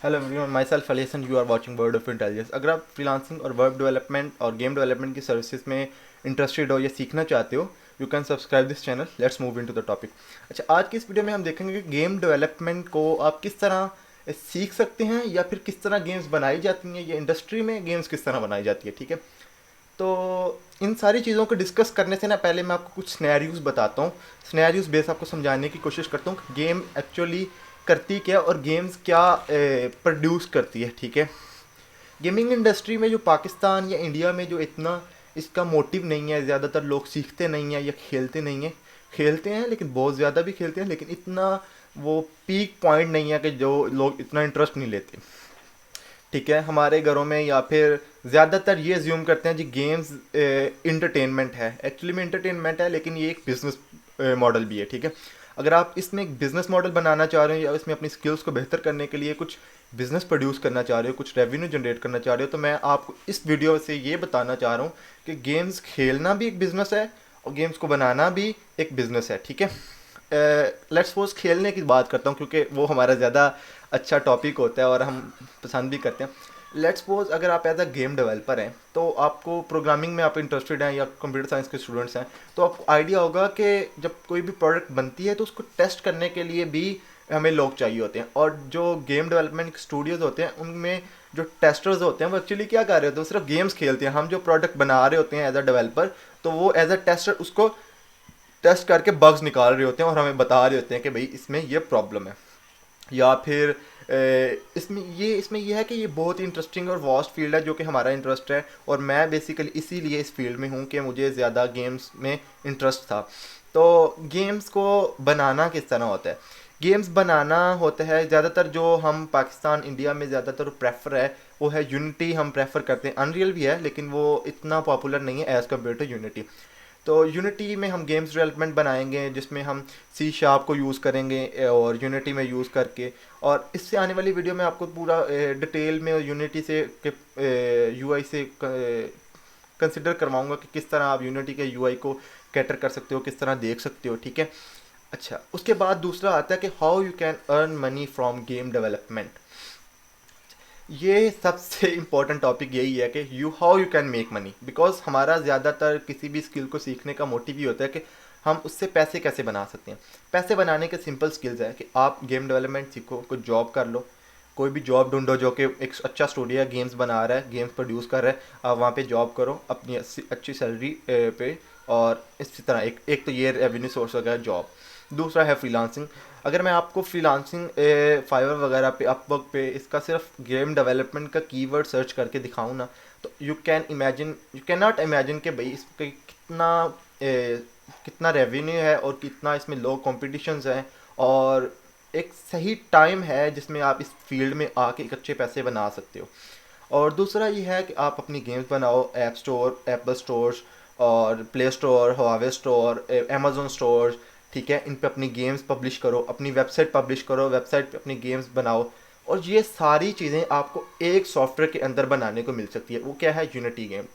Hello everyone, myself Alees and you are watching word of intelligence. अगर आप freelancing और web development और game development की services में इंटरेस्टेड हो या सीखना चाहते हो, you can subscribe this channel. Let's move into the topic. अच्छा, आज की इस वीडियो में हम देखेंगे कि गेम डेवलपमेंट को आप किस तरह सीख सकते हैं या फिर किस तरह गेम्स बनाई जाती हैं या इंडस्ट्री में गेम्स किस तरह बनाई जाती है। ठीक है, तो इन सारी चीज़ों को डिस्कस करने से ना पहले मैं आपको कुछ स्नैरियोज बताता हूँ। स्नैरियोज बेस आपको समझाने की कोशिश करता हूँ कि गेम एक्चुअली करती क्या और गेम्स क्या प्रोड्यूस करती है। ठीक है, गेमिंग इंडस्ट्री में जो पाकिस्तान या इंडिया में जो इतना इसका मोटिव नहीं है, ज़्यादातर लोग सीखते नहीं हैं या खेलते नहीं हैं। खेलते हैं लेकिन बहुत ज़्यादा भी खेलते हैं, लेकिन इतना वो पीक पॉइंट नहीं है कि जो लोग इतना इंटरेस्ट नहीं लेते। ठीक है, हमारे घरों में या फिर ज़्यादातर ये ज्यूम करते हैं जी गेम्स इंटरटेनमेंट है। एक्चुअली में इंटरटेनमेंट है, लेकिन ये एक बिजनेस मॉडल भी है। ठीक है, अगर आप इसमें एक बिजनेस मॉडल बनाना चाह रहे हो या इसमें अपनी स्किल्स को बेहतर करने के लिए कुछ बिजनेस प्रोड्यूस करना चाह रहे हो, कुछ रेवेन्यू जनरेट करना चाह रहे हो, तो मैं आपको इस वीडियो से ये बताना चाह रहा हूँ कि गेम्स खेलना भी एक बिजनेस है और गेम्स को बनाना भी एक बिजनेस है। ठीक है, लेट्स सपोज खेलने की बात करता हूँ क्योंकि वो हमारा ज़्यादा अच्छा टॉपिक होता है और हम पसंद भी करते हैं। लेट्स सपोज अगर आप एज अ गेम डेवलपर हैं तो आपको प्रोग्रामिंग में आप इंटरेस्टेड हैं या कंप्यूटर साइंस के स्टूडेंट्स हैं, तो आपको आइडिया होगा कि जब कोई भी प्रोडक्ट बनती है तो उसको टेस्ट करने के लिए भी हमें लोग चाहिए होते हैं। और जो गेम डेवलपमेंट स्टूडियोज होते हैं उनमें जो टेस्टर्स होते हैं वो एक्चुअली क्या कर रहे होते हैं, वो सिर्फ गेम्स खेलते हैं। हम जो प्रोडक्ट बना रहे होते हैं एज अ डेवलपर, तो वो एज अ टेस्टर उसको टेस्ट करके बग्स निकाल रहे होते हैं और हमें बता रहे होते हैं कि भाई इसमें ये प्रॉब्लम है। या फिर इसमें यह है कि ये बहुत ही इंटरेस्टिंग और वास्ट फील्ड है जो कि हमारा इंटरेस्ट है, और मैं बेसिकली इसीलिए इस फील्ड में हूँ कि मुझे ज़्यादा गेम्स में इंटरेस्ट था। तो गेम्स को बनाना किस तरह होता है? गेम्स बनाना होता है ज़्यादातर जो हम पाकिस्तान इंडिया में ज़्यादातर प्रेफर है वो है यूनिटी। हम प्रेफर करते हैं, अनरियल भी है लेकिन वो इतना पॉपुलर नहीं है एज़ कम्पेयर टू यूनिटी। तो यूनिटी में हम गेम्स डेवलपमेंट बनाएंगे जिसमें हम सी शार्प को यूज़ करेंगे और यूनिटी में यूज़ करके। और इससे आने वाली वीडियो में आपको पूरा डिटेल में यूनिटी से यूआई से कंसिडर करवाऊंगा कि किस तरह आप यूनिटी के यूआई को कैटर कर सकते हो, किस तरह देख सकते हो। ठीक है, अच्छा, उसके बाद दूसरा आता है कि how you can earn money from game development. ये सबसे इम्पोर्टेंट टॉपिक यही है कि how you can make money, because हमारा ज़्यादातर किसी भी स्किल को सीखने का मोटिव ही होता है कि हम उससे पैसे कैसे बना सकते हैं। पैसे बनाने के सिंपल स्किल्स है कि आप गेम डेवलपमेंट सीखो, कुछ जॉब कर लो, कोई भी जॉब ढूंढो जो कि एक अच्छा स्टूडियो है, गेम्स बना रहा है, गेम्स प्रोड्यूस कर रहा है, आप वहाँ पे जॉब करो अपनी अच्छी सैलरी पे। और इसी तरह एक तो ये रेवेन्यू सोर्स हो गया जॉब। दूसरा है फ्रीलांसिंग। अगर मैं आपको फ्रीलांसिंग फाइवर वगैरह पे, अपवर्क पे इसका सिर्फ गेम डेवलपमेंट का कीवर्ड सर्च करके दिखाऊँ ना, तो यू कैन नॉट इमेजिन कि भाई इसका कितना रेवेन्यू है और कितना इसमें लो कॉम्पिटिशन्स हैं, और एक सही टाइम है जिसमें आप इस फील्ड में आके एक अच्छे पैसे बना सकते हो। और दूसरा ये है कि आप अपनी गेम्स बनाओ, ऐप स्टोर, एप्पल स्टोर्स और play store, Huawei store, Amazon store. ठीक है, इन पे अपनी गेम्स पब्लिश करो, अपनी वेबसाइट पब्लिश करो, वेबसाइट पे अपनी गेम्स बनाओ। और ये सारी चीज़ें आपको एक सॉफ्टवेयर के अंदर बनाने को मिल सकती है। वो क्या है? Unity game.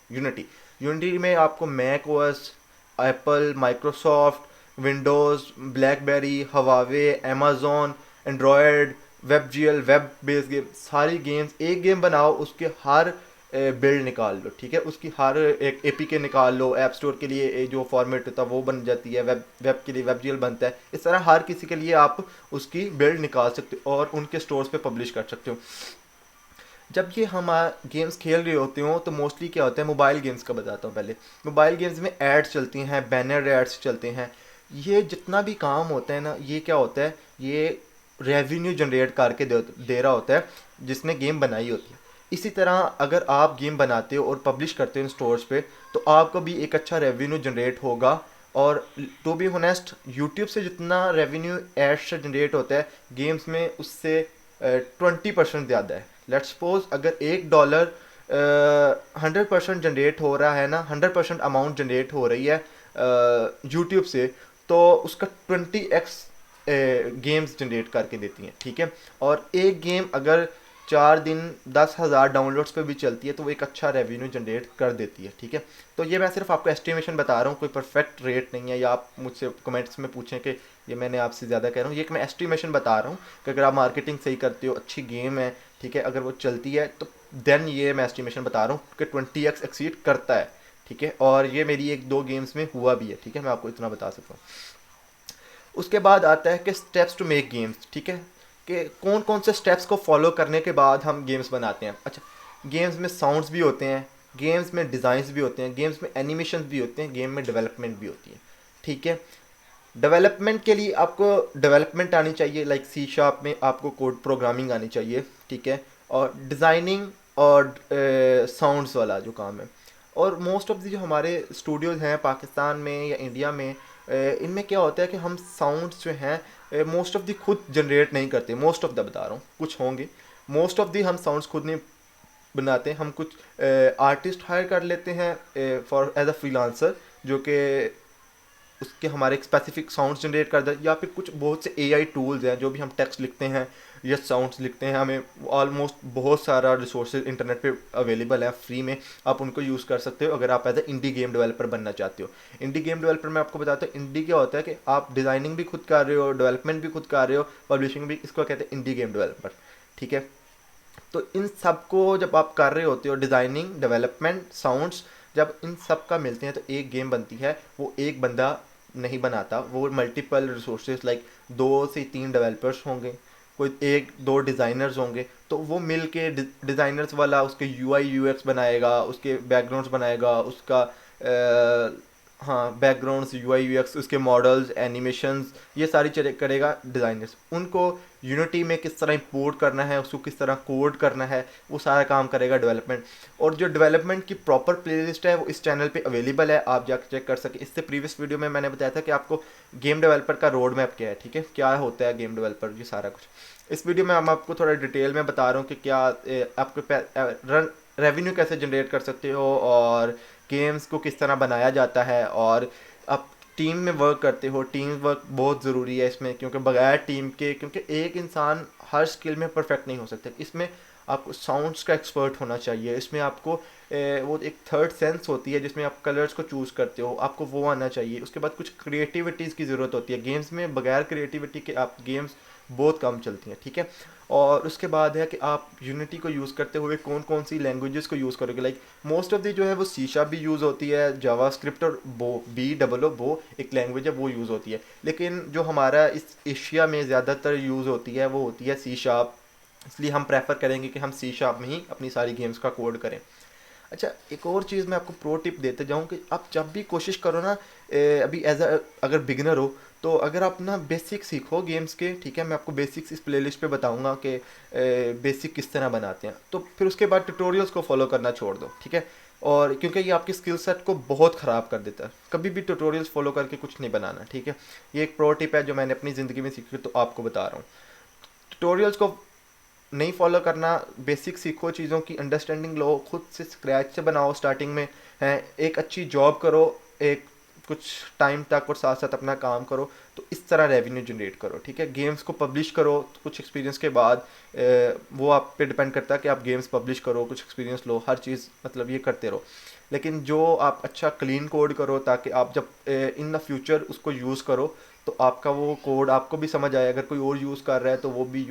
यूनिटी में आपको Mac OS, Apple, Microsoft, Windows, BlackBerry, Huawei, Amazon, Android, web G L, web based game, सारी गेम्स एक गेम बनाओ, उसके हर बिल्ड निकाल लो। ठीक है, उसकी हर एक एपीके निकाल लो। ऐप स्टोर के लिए जो फॉर्मेट होता है वो बन जाती है, वेब के लिए वेब जीएल बनता है। इस तरह हर किसी के लिए आप उसकी बिल्ड निकाल सकते हो और उनके स्टोर्स पे पब्लिश कर सकते हो। जब ये हम गेम्स खेल रहे होते हो तो मोस्टली क्या होता है, मोबाइल गेम्स का बताता हूँ पहले। मोबाइल गेम्स में एड्स चलती हैं, बैनर एड्स चलते हैं। ये जितना भी काम होता है ना, ये क्या होता है, ये रेवेन्यू जनरेट करके दे रहा होता है जिसने गेम बनाई होती है। इसी तरह अगर आप गेम बनाते हो और पब्लिश करते हो इन स्टोर्स पे, तो आपको भी एक अच्छा रेवेन्यू जनरेट होगा। और टू बी होनेस्ट, यूट्यूब से जितना रेवेन्यू एड्स से जनरेट होता है गेम्स में, उससे 20% ज़्यादा है। लेट्स सपोज अगर $1 100% जनरेट हो रहा है ना, 100% अमाउंट जनरेट हो रही है यूट्यूब से, तो उसका 20x गेम्स जनरेट करके देती हैं। ठीक है, और एक गेम अगर 4 दिन 10,000 डाउनलोड्स पे भी चलती है तो वो एक अच्छा रेवेन्यू जनरेट कर देती है। ठीक है, तो ये मैं सिर्फ आपको एस्टिमेशन बता रहा हूँ, कोई परफेक्ट रेट नहीं है, या आप मुझसे कमेंट्स में पूछें कि ये मैंने आपसे ज़्यादा कह रहा हूँ। ये एक मैं एस्टिमेशन बता रहा हूँ कि अगर आप मार्केटिंग सही करते हो, अच्छी गेम है, ठीक है, अगर वो चलती है तो देन ये मैं एस्टिमेशन बता रहा हूँ कि 20x एक्सीड करता है, ठीक है। और ये मेरी एक दो गेम्स में हुआ भी है, ठीक है, मैं आपको इतना बता सकता हूँ। उसके बाद आता है कि स्टेप्स टू मेक गेम्स, ठीक है, कि कौन कौन से स्टेप्स को फॉलो करने के बाद हम गेम्स बनाते हैं। अच्छा, गेम्स में साउंड्स भी होते हैं, गेम्स में डिज़ाइंस भी होते हैं, गेम्स में एनिमेशन भी होते हैं, गेम में डेवलपमेंट भी होती है, ठीक है। डेवलपमेंट के लिए आपको डेवलपमेंट आनी चाहिए, लाइक सी शार्प में आपको कोड प्रोग्रामिंग आनी चाहिए, ठीक है। और डिज़ाइनिंग और साउंड्स वाला जो काम है, और मोस्ट ऑफ दी जो हमारे स्टूडियोज़ हैं पाकिस्तान में या इंडिया में, इनमें क्या होता है कि हम साउंड्स जो हैं मोस्ट ऑफ दी खुद जनरेट नहीं करते, मोस्ट ऑफ द बता रहा हूँ, कुछ होंगे, मोस्ट ऑफ दी हम साउंड्स खुद नहीं बनाते। हम कुछ आर्टिस्ट हायर कर लेते हैं फॉर एज अ फ्रीलांसर, जो कि उसके हमारे एक स्पेसिफिक साउंड्स जनरेट कर दे, या फिर कुछ बहुत से एआई टूल्स हैं जो भी हम टेक्स्ट लिखते हैं या साउंड्स लिखते हैं, हमें ऑलमोस्ट बहुत सारा रिसोर्सेज इंटरनेट पे अवेलेबल है फ्री में, आप उनको यूज़ कर सकते हो अगर आप as a indie game developer बनना चाहते हो। इंडी गेम डेवलपर मैं आपको बताता हूँ, इंडी क्या होता है कि आप डिज़ाइनिंग भी खुद कर रहे हो, डेवलपमेंट भी खुद कर रहे हो, पब्लिशिंग भी, इसको कहते हैं इंडी गेम डेवलपर, ठीक है। तो इन सब को जब आप कर रहे होते हो, डिज़ाइनिंग, डेवलपमेंट, साउंड्स, जब इन सब का मिलते हैं तो एक गेम बनती है। वो एक बंदा नहीं बनाता, वो मल्टीपल रिसोर्सेज, लाइक 2 से 3 डेवलपर्स होंगे, कोई 1-2 डिज़ाइनर्स होंगे, तो वो मिल के डिज़ाइनर्स वाला उसके यूआई यूएक्स बनाएगा, उसके बैकग्राउंड्स बनाएगा, उसका हाँ बैकग्राउंड्स, यूआई यूएक्स, उसके मॉडल्स, एनिमेशंस, ये सारी चीज़ें करेगा डिज़ाइनर्स। उनको यूनिटी में किस तरह इंपोर्ट करना है, उसको किस तरह कोड करना है, वो सारा काम करेगा डेवलपमेंट। और जो डेवलपमेंट की प्रॉपर प्लेलिस्ट है वो इस चैनल पे अवेलेबल है, आप जाकर चेक कर सकें। इससे प्रीवियस वीडियो में मैंने बताया था कि आपको गेम डेवलपर का रोड मैप क्या है, ठीक है, क्या होता है गेम डेवलपर, ये सारा कुछ। इस वीडियो में हम आपको थोड़ा डिटेल में बता रहा हूँ कि क्या आपके रेवेन्यू कैसे जनरेट कर सकते हो, और गेम्स को किस तरह बनाया जाता है, और आप टीम में वर्क करते हो। टीम वर्क बहुत ज़रूरी है इसमें, क्योंकि बगैर टीम के, क्योंकि एक इंसान हर स्किल में परफेक्ट नहीं हो सकता। इसमें आपको साउंड्स का एक्सपर्ट होना चाहिए, इसमें आपको वो एक थर्ड सेंस होती है जिसमें आप कलर्स को चूज़ करते हो, आपको वो आना चाहिए। उसके बाद कुछ क्रिएटिविटीज़ की ज़रूरत होती है गेम्स में, बगैर क्रिएटिविटी के आप गेम्स बहुत कम चलती हैं, ठीक है। और उसके बाद है कि आप यूनिटी को यूज़ करते हुए कौन कौन सी लैंग्वेजेस को यूज़ करोगे, लाइक मोस्ट ऑफ दी जो है वो सी शार्प भी यूज़ होती है, जावास्क्रिप्ट और बो एक लैंग्वेज है, वो यूज़ होती है। लेकिन जो हमारा इस एशिया में ज़्यादातर यूज़ होती है वो होती है सी शार्प, इसलिए हम प्रेफर करेंगे कि हम सी शार्प में ही अपनी सारी गेम्स का कोड करें। अच्छा, एक और चीज़ मैं आपको प्रो टिप देते जाऊँ कि आप जब भी कोशिश करो ना, अभी अगर बिगिनर हो, तो अगर आप ना बेसिक सीखो गेम्स के, ठीक है, मैं आपको बेसिक्स इस प्लेलिस्ट पे बताऊंगा कि बेसिक किस तरह बनाते हैं, तो फिर उसके बाद ट्यूटोरियल्स को फॉलो करना छोड़ दो, ठीक है। और क्योंकि ये आपकी स्किल सेट को बहुत ख़राब कर देता है, कभी भी ट्यूटोरियल्स फॉलो करके कुछ नहीं बनाना, ठीक है। ये एक प्रो टिप है जो मैंने अपनी ज़िंदगी में सीखी, तो आपको बता रहा हूँ। ट्यूटोरियल्स को नहीं फॉलो करना, बेसिक सीखो, चीज़ों की अंडरस्टैंडिंग लो, खुद से स्क्रैच से बनाओ स्टार्टिंग में, है एक अच्छी जॉब करो एक कुछ टाइम तक, और साथ साथ अपना काम करो, तो इस तरह रेवेन्यू जनरेट करो, ठीक है। गेम्स को पब्लिश करो कुछ एक्सपीरियंस के बाद, वो आप पे डिपेंड करता है कि आप गेम्स पब्लिश करो, कुछ एक्सपीरियंस लो, हर चीज़ मतलब ये करते रहो। लेकिन जो आप अच्छा क्लीन कोड करो, ताकि आप जब इन द फ्यूचर उसको यूज़ करो तो आपका वो कोड आपको भी समझ आए, अगर कोई और यूज़ कर रहा है तो वो भी।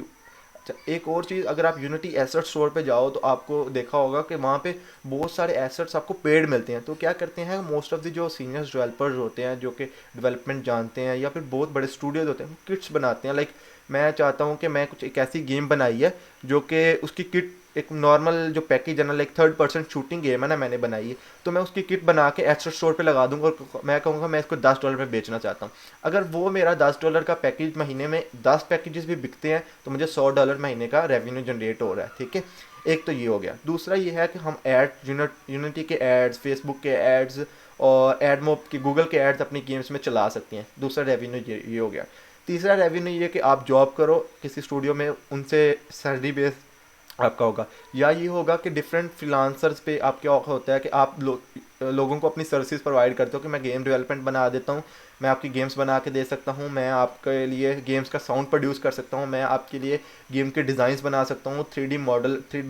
अच्छा, एक और चीज़, अगर आप यूनिटी एसेट स्टोर पे जाओ तो आपको देखा होगा कि वहाँ पे बहुत सारे एसेट्स आपको पेड मिलते हैं। तो क्या करते हैं मोस्ट ऑफ द जो सीनियर्स डेवलपर्स होते हैं, जो कि डेवलपमेंट जानते हैं, या फिर बहुत बड़े स्टूडियोज होते हैं, किट्स बनाते हैं। लाइक मैं चाहता हूँ कि मैं कुछ एक ऐसी गेम बनाई है जो कि उसकी किट एक नॉर्मल जो पैकेज है ना, like third person shooting game है ना, मैंने बनाई है, तो मैं उसकी किट बना के एसेट स्टोर पे लगा दूंगा, और मैं कहूँगा मैं इसको $10 में बेचना चाहता हूँ। अगर वो मेरा $10 का पैकेज, महीने में 10 पैकेजेस भी बिकते हैं, तो मुझे $100 महीने का रेवेन्यू जनरेट हो रहा है, ठीक है। एक तो ये हो गया। दूसरा ये है कि हम यूनिटी के एड्स, फेसबुक के एड्स और एडमोब के, गूगल के एड्स अपनी गेम्स में चला सकते हैं। दूसरा रेवेन्यू ये हो गया। तीसरा रेवेन्यू ये कि आप जॉब करो किसी स्टूडियो में, उनसे सैलरी बेस आपका होगा, या ये होगा कि डिफरेंट फ्रीलांसर्स पे आप क्या होता है कि आप लोगों को अपनी सर्विसेज प्रोवाइड करते हो कि मैं गेम डेवलपमेंट बना देता हूँ, मैं आपकी गेम्स बना के दे सकता हूँ, मैं आपके लिए गेम्स का साउंड प्रोड्यूस कर सकता हूँ, मैं आपके लिए गेम के डिज़ाइंस बना सकता हूँ, 3D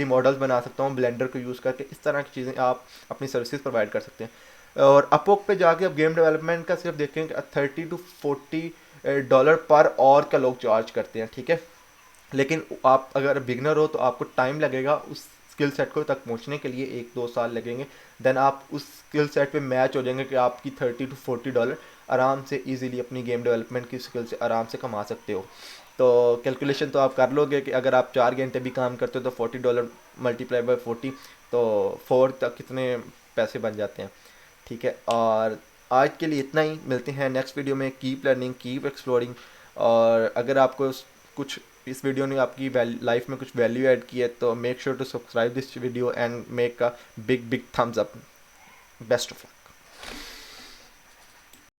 मॉडल्स बना सकता हूँ ब्लेंडर को यूज़ करके। इस तरह की चीज़ें आप अपनी सर्विसेज प्रोवाइड कर सकते हैं। और अपवर्क पे जाके आप गेम डेवलपमेंट का सिर्फ देखें कि $30 to $40 पर आवर का लोग चार्ज करते हैं, ठीक है। लेकिन आप अगर बिगनर हो तो आपको टाइम लगेगा उस स्किल सेट को तक पहुंचने के लिए, 1-2 साल लगेंगे। देन आप उस स्किल सेट पे मैच हो जाएंगे कि आपकी $30 to $40 आराम से इजीली अपनी गेम डेवलपमेंट की स्किल से आराम से कमा सकते हो। तो कैलकुलेशन तो आप कर लोगे कि अगर आप 4 घंटे भी काम करते हो तो $40 मल्टीप्लाई बाय 40, तो 4 तक कितने पैसे बन जाते हैं। ठीक है, और आज के लिए इतना ही, मिलते हैं नेक्स्ट वीडियो में। Keep learning, keep exploring. और अगर आपको कुछ इस वीडियो ने आपकी लाइफ में कुछ वैल्यू ऐड की है तो make sure to subscribe this video and make a big big thumbs up. Best of luck.